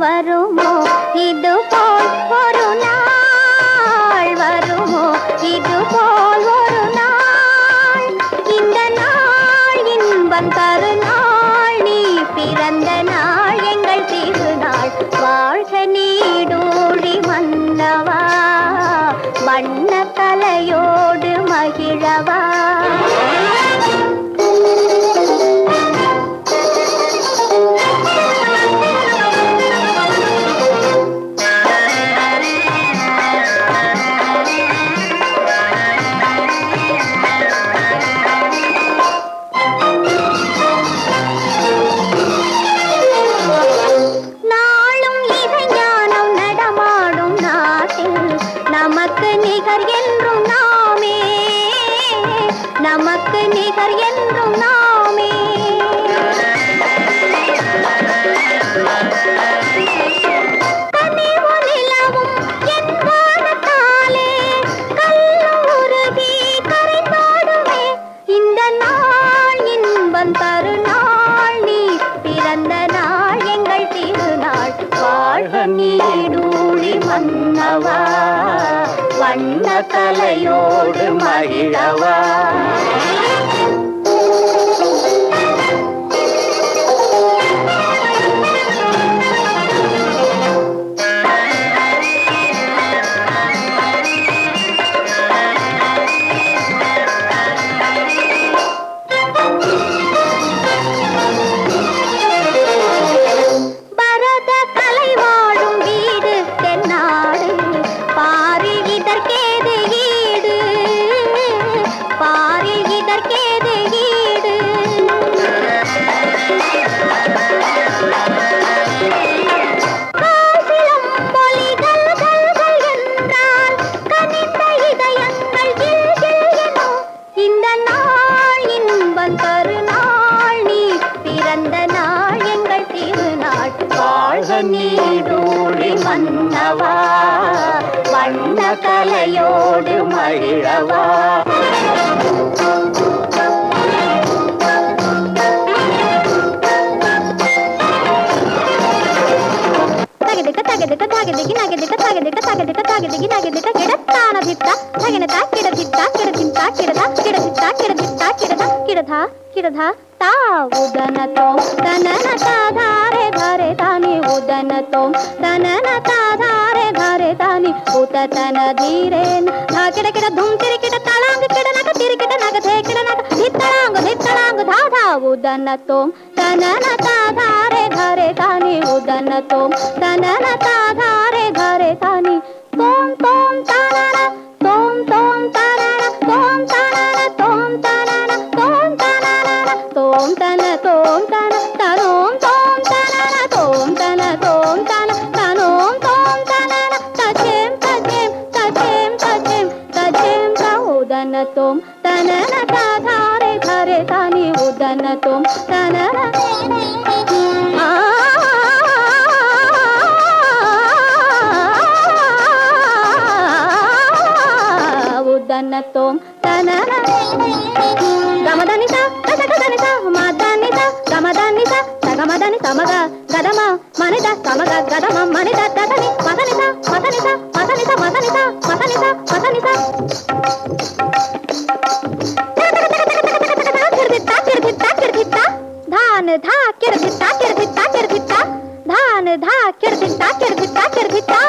வருமோ இதுபோல் ஒரு நாள், வருமோ இதுபோல் ஒரு நாள், இந்த நாள் இன்பம் தரு நாள், நீ பிறந்த நாள் எங்கள் திருநாள். வாழ்க நீடூழி மன்னவா, வண்ண கலையோடு மகிழவா. நமக்கு நிகர் என்றும் நாமே, நமக்கு நிகர் என்றும் நாமே. கனிவும் நிலவும் என் வானத்தாலே கல்லும் உருகி கரைந்தாடுமே. இந்த நாள் இன்பம் தரு நாள், நீ பிறந்த நாள் எங்கள் திருநாள். வாழ்க நீடூழி மன்னவா, வண்ண கலையோடு மகிழவா. நீடூழி மன்னவா, வண்ண கலையோடு மகிழவா. தகதிக்க தகதிக்க தகதிக்கு நகதிக்க தகதிக்க தகதிக்க தகதிக்கு நகதிக்க கிடத்தான பித்தா தகனதா கிடதித்தா கிடதித்தா கிடதா கிடதித்தா கிடதித்தா கிடதா கிடதா கிடதா ता उदनतो तननता धारे धारे तानी उदनतो तननता धारे धारे तानी उततन धीरेन धा किड किड धूम तिरि किड तलांग किड नग तिरि किड नग थे किड नग धितलांग धा धा उदनतो तननता धारे धारे तानी उदनतो तननता धारे धारे तानी तोम तोम तानना तोम तोम तानना तोम तानना तोम तानना तोम तानना तोम तन तोम तन तनोम तोम तनना तोम तन तोम तन तनोम तोम तनना तजेम तजेम तजेम तजेम तजेम ता उदन तोम तनना ता धारे धारे तानी उदन तोम तनना उदनतोम तनना गमदनिता तगदनिता मादनिता गमदनिता तगमदनिता मग गदम मनिदा समग गदम मनिदा तदनि मदनिता मदनिता मदनिता मदनिता मदनिता मदनिता किरदिता किरदिता किरदिता धान धा किरदिता किरदिता किरदिता धान धा किरदिता किरदिता किरदिता